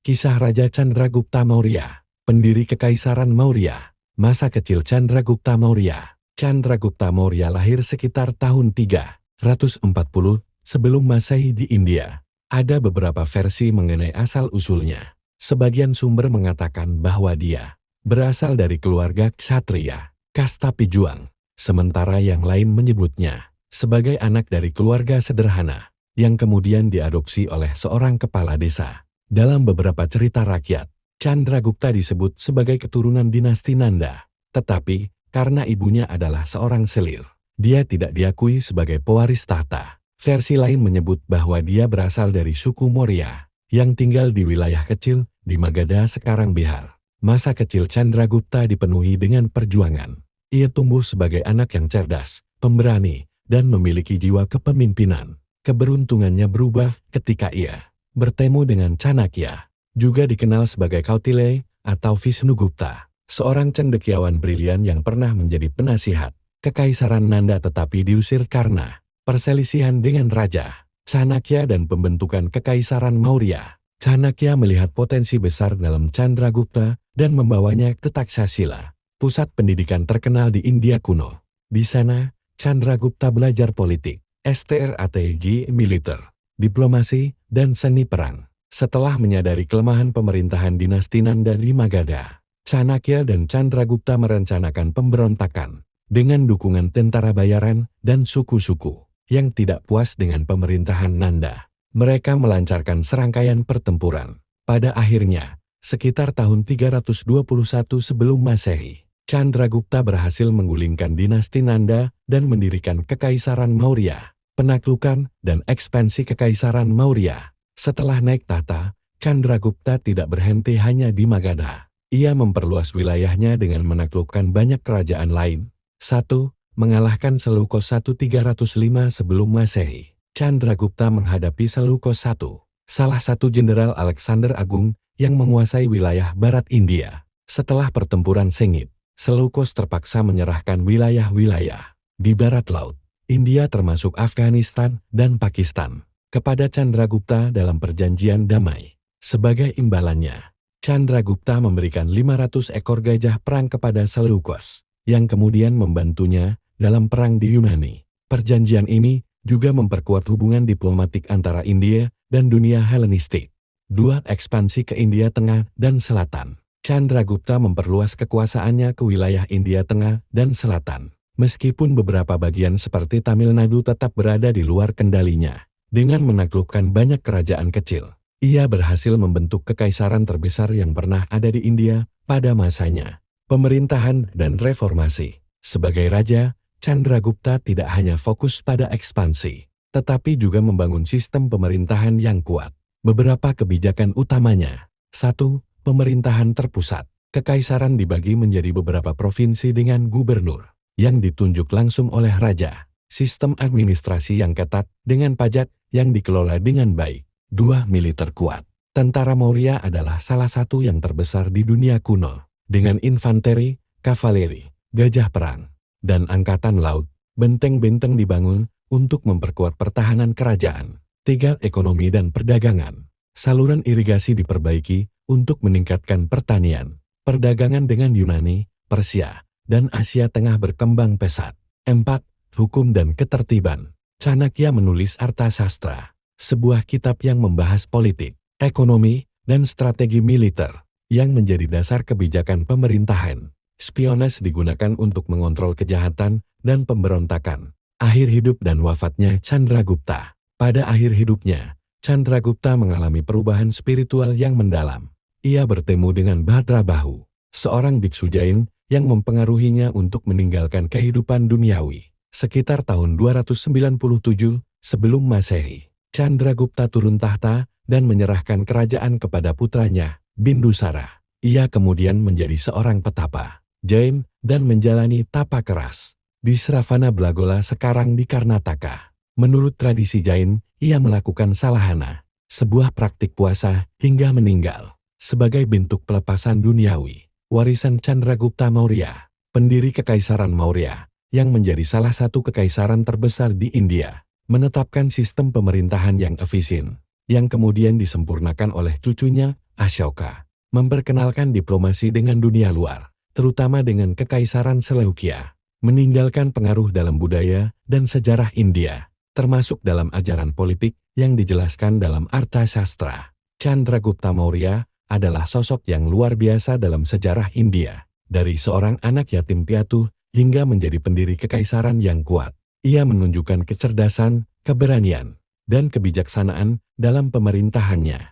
Kisah Raja Chandragupta Maurya, pendiri Kekaisaran Maurya. Masa kecil Chandragupta Maurya. Chandragupta Maurya lahir sekitar tahun 340 sebelum Masehi di India. Ada beberapa versi mengenai asal-usulnya. Sebagian sumber mengatakan bahwa dia berasal dari keluarga ksatria, kasta pejuang. Sementara yang lain menyebutnya sebagai anak dari keluarga sederhana yang kemudian diadopsi oleh seorang kepala desa. Dalam beberapa cerita rakyat, Chandragupta disebut sebagai keturunan dinasti Nanda. Tetapi, karena ibunya adalah seorang selir, dia tidak diakui sebagai pewaris tahta. Versi lain menyebut bahwa dia berasal dari suku Maurya, yang tinggal di wilayah kecil di Magadha sekarang Bihar. Masa kecil Chandragupta dipenuhi dengan perjuangan. Ia tumbuh sebagai anak yang cerdas, pemberani, dan memiliki jiwa kepemimpinan. Keberuntungannya berubah ketika ia bertemu dengan Chanakya, juga dikenal sebagai Kautilya atau Visnugupta, seorang cendekiawan brilian yang pernah menjadi penasihat Kekaisaran Nanda tetapi diusir karena perselisihan dengan Raja Chanakya dan pembentukan Kekaisaran Maurya. Chanakya melihat potensi besar dalam Chandragupta dan membawanya ke Taksasila, pusat pendidikan terkenal di India kuno. Di sana, Chandragupta belajar politik, strategi militer, diplomasi, dan seni perang. Setelah menyadari kelemahan pemerintahan dinasti Nanda di Magadha, Chanakya dan Chandragupta merencanakan pemberontakan dengan dukungan tentara bayaran dan suku-suku yang tidak puas dengan pemerintahan Nanda. Mereka melancarkan serangkaian pertempuran. Pada akhirnya, sekitar tahun 321 sebelum Masehi, Chandragupta berhasil menggulingkan dinasti Nanda dan mendirikan Kekaisaran Maurya. Penaklukan dan ekspansi Kekaisaran Maurya. Setelah naik tahta, Chandragupta tidak berhenti hanya di Magadha. Ia memperluas wilayahnya dengan menaklukkan banyak kerajaan lain. 1. Mengalahkan Seleucus 1305 sebelum Masehi. Chandragupta menghadapi Seleucus I, salah satu jenderal Alexander Agung yang menguasai wilayah barat India. Setelah pertempuran sengit, Seleucus terpaksa menyerahkan wilayah-wilayah di barat laut India termasuk Afghanistan dan Pakistan kepada Chandragupta dalam perjanjian damai. Sebagai imbalannya, Chandragupta memberikan 500 ekor gajah perang kepada Seleucus, yang kemudian membantunya dalam perang di Yunani. Perjanjian ini juga memperkuat hubungan diplomatik antara India dan dunia Helenistik. 2. Ekspansi ke India Tengah dan Selatan. Chandragupta memperluas kekuasaannya ke wilayah India Tengah dan Selatan. Meskipun beberapa bagian seperti Tamil Nadu tetap berada di luar kendalinya, dengan menaklukkan banyak kerajaan kecil, ia berhasil membentuk kekaisaran terbesar yang pernah ada di India pada masanya. Pemerintahan dan reformasi. Sebagai raja, Chandragupta tidak hanya fokus pada ekspansi, tetapi juga membangun sistem pemerintahan yang kuat. Beberapa kebijakan utamanya. 1. Pemerintahan terpusat. Kekaisaran dibagi menjadi beberapa provinsi dengan gubernur yang ditunjuk langsung oleh raja. Sistem administrasi yang ketat dengan pajak yang dikelola dengan baik. 2. Militer kuat. Tentara Maurya adalah salah satu yang terbesar di dunia kuno, dengan infanteri, kavaleri, gajah perang, dan angkatan laut. Benteng-benteng dibangun untuk memperkuat pertahanan kerajaan. 3. Ekonomi dan perdagangan. Saluran irigasi diperbaiki untuk meningkatkan pertanian. Perdagangan dengan Yunani, Persia, dan Asia Tengah berkembang pesat. 4. Hukum dan ketertiban. Chanakya menulis Arthasastra, sebuah kitab yang membahas politik, ekonomi, dan strategi militer, yang menjadi dasar kebijakan pemerintahan. Spionase digunakan untuk mengontrol kejahatan dan pemberontakan. Akhir hidup dan wafatnya Chandragupta. Pada akhir hidupnya, Chandragupta mengalami perubahan spiritual yang mendalam. Ia bertemu dengan Bhadrabahu, seorang biksu Jain yang mempengaruhinya untuk meninggalkan kehidupan duniawi. Sekitar tahun 297 sebelum Masehi, Chandragupta turun tahta dan menyerahkan kerajaan kepada putranya, Bindusara. Ia kemudian menjadi seorang petapa Jain dan menjalani tapa keras di Sravanabelagola sekarang di Karnataka. Menurut tradisi Jain, ia melakukan salahana, sebuah praktik puasa hingga meninggal, sebagai bentuk pelepasan duniawi. Warisan Chandragupta Maurya, pendiri Kekaisaran Maurya, yang menjadi salah satu kekaisaran terbesar di India, menetapkan sistem pemerintahan yang efisien, yang kemudian disempurnakan oleh cucunya, Ashoka. Memperkenalkan diplomasi dengan dunia luar, terutama dengan Kekaisaran Seleukia, meninggalkan pengaruh dalam budaya dan sejarah India, termasuk dalam ajaran politik yang dijelaskan dalam Arthasastra. Chandragupta Maurya adalah sosok yang luar biasa dalam sejarah India, dari seorang anak yatim piatu hingga menjadi pendiri kekaisaran yang kuat. Ia menunjukkan kecerdasan, keberanian, dan kebijaksanaan dalam pemerintahannya.